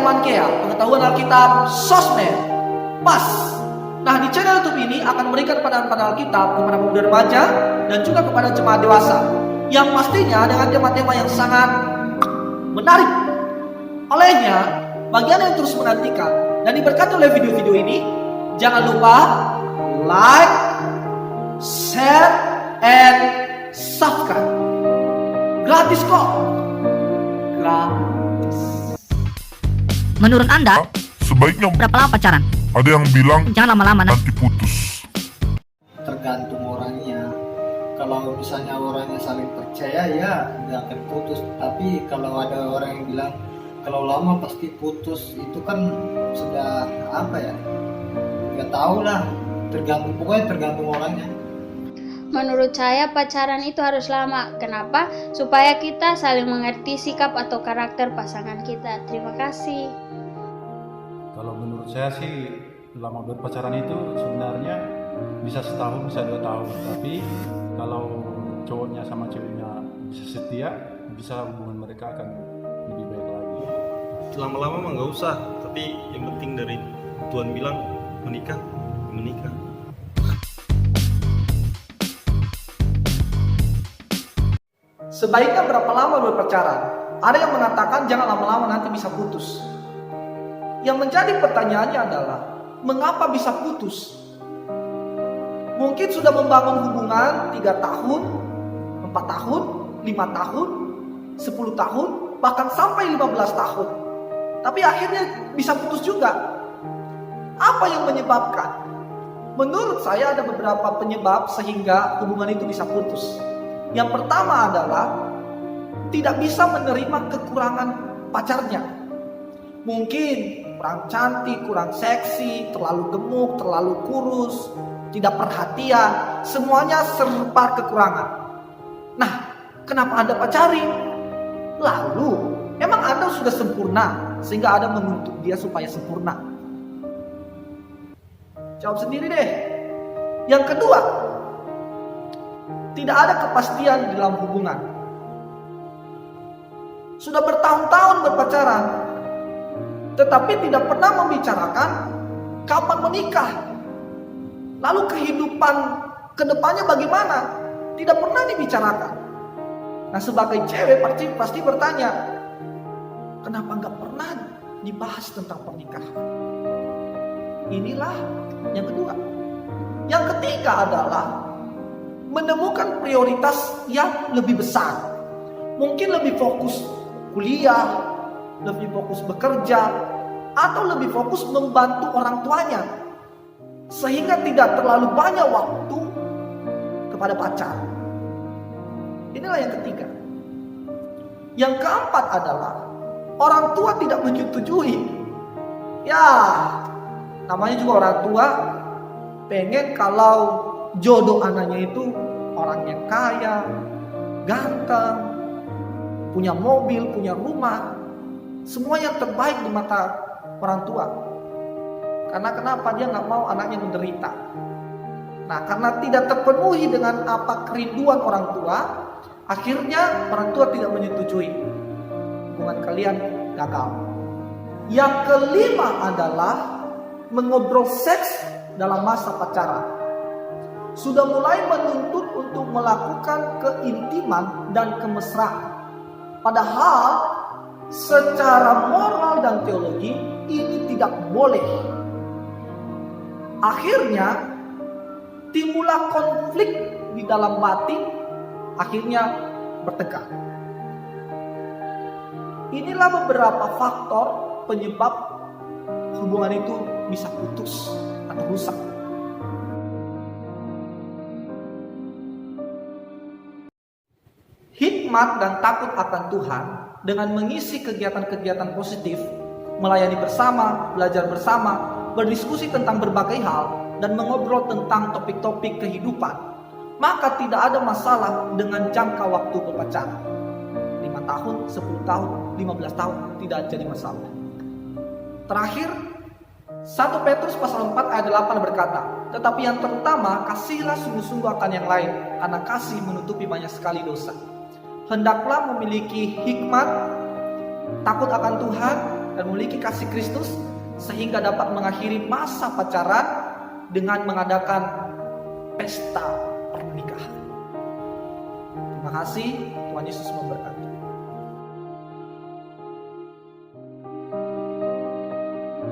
Mankea, pengetahuan Alkitab, sosmed, pas. Nah, di channel YouTube ini akan memberikan pandangan Alkitab kepada pemuda remaja dan juga kepada jemaat dewasa, yang pastinya dengan tema-tema yang sangat menarik. Olehnya, bagi Anda yang terus menantikan dan diberkati oleh video-video ini, jangan lupa like, share, and subscribe. Gratis kok. Gratis. Menurut Anda, sebaiknya berapa lama pacaran? ada yang bilang Jangan lama-lama. nanti putus. Tergantung orangnya. Kalau misalnya orangnya saling percaya, ya nggak akan putus. Tapi kalau ada orang yang bilang kalau lama pasti putus, itu kan sudah apa ya, nggak tahu lah, pokoknya tergantung orangnya. Menurut saya pacaran itu harus lama. Kenapa? Supaya kita saling mengerti sikap atau karakter pasangan kita. Terima kasih. Kalau menurut saya sih lama berpacaran itu sebenarnya bisa setahun, bisa 2 tahun. Tapi kalau cowoknya sama ceweknya bisa setia, bisa hubungan mereka akan lebih baik lagi. Lama-lama mah nggak usah, tapi yang penting dari Tuhan bilang menikah. Sebaiknya berapa lama berpacaran? Ada yang mengatakan jangan lama-lama nanti bisa putus. Yang menjadi pertanyaannya adalah, mengapa bisa putus? Mungkin sudah membangun hubungan 3 tahun, 4 tahun, 5 tahun, 10 tahun, bahkan sampai 15 tahun. Tapi akhirnya bisa putus juga. Apa yang menyebabkan? Menurut saya ada beberapa penyebab sehingga hubungan itu bisa putus. Yang pertama adalah tidak bisa menerima kekurangan pacarnya. Mungkin kurang cantik, kurang seksi, terlalu gemuk, terlalu kurus, tidak perhatian, semuanya serba kekurangan. Nah, kenapa Anda pacari? Lalu, emang Anda sudah sempurna sehingga Anda menuntut dia supaya sempurna? Jawab sendiri deh. Yang kedua, tidak ada kepastian dalam hubungan. Sudah bertahun-tahun berpacaran, tetapi tidak pernah membicarakan kapan menikah. Lalu kehidupan kedepannya bagaimana? Tidak pernah dibicarakan. Nah, sebagai cewek pasti bertanya, kenapa nggak pernah dibahas tentang pernikahan? Inilah yang kedua. Yang ketiga adalah menemukan prioritas yang lebih besar. Mungkin lebih fokus kuliah, lebih fokus bekerja, atau lebih fokus membantu orang tuanya, sehingga tidak terlalu banyak waktu kepada pacar. Inilah yang ketiga. Yang keempat adalah orang tua tidak menyetujui. Ya, namanya juga orang tua pengen kalau jodoh anaknya itu orang yang kaya, ganteng, punya mobil, punya rumah, semua yang terbaik di mata orang tua. Karena kenapa? Dia nggak mau anaknya menderita. Nah, karena tidak terpenuhi dengan apa kerinduan orang tua, akhirnya orang tua tidak menyetujui. Hubungan kalian gagal. Yang kelima adalah mengobrol seks dalam masa pacaran. Sudah mulai menuntut untuk melakukan keintiman dan kemesraan. Padahal secara moral dan teologi ini tidak boleh. Akhirnya timbullah konflik di dalam batin, akhirnya bertengkar. Inilah beberapa faktor penyebab hubungan itu bisa putus atau rusak. Hikmat dan takut akan Tuhan dengan mengisi kegiatan-kegiatan positif, melayani bersama, belajar bersama, berdiskusi tentang berbagai hal, dan mengobrol tentang topik-topik kehidupan, maka tidak ada masalah dengan jangka waktu berpacaran. 5 tahun, 10 tahun, 15 tahun, tidak jadi masalah. Terakhir, 1 Petrus pasal 4 ayat 8 berkata, tetapi yang terutama, kasihilah sungguh-sungguh akan yang lain, karena kasih menutupi banyak sekali dosa. Hendaklah memiliki hikmat, takut akan Tuhan, dan memiliki kasih Kristus sehingga dapat mengakhiri masa pacaran dengan mengadakan pesta pernikahan. Terima kasih, Tuhan Yesus memberkati.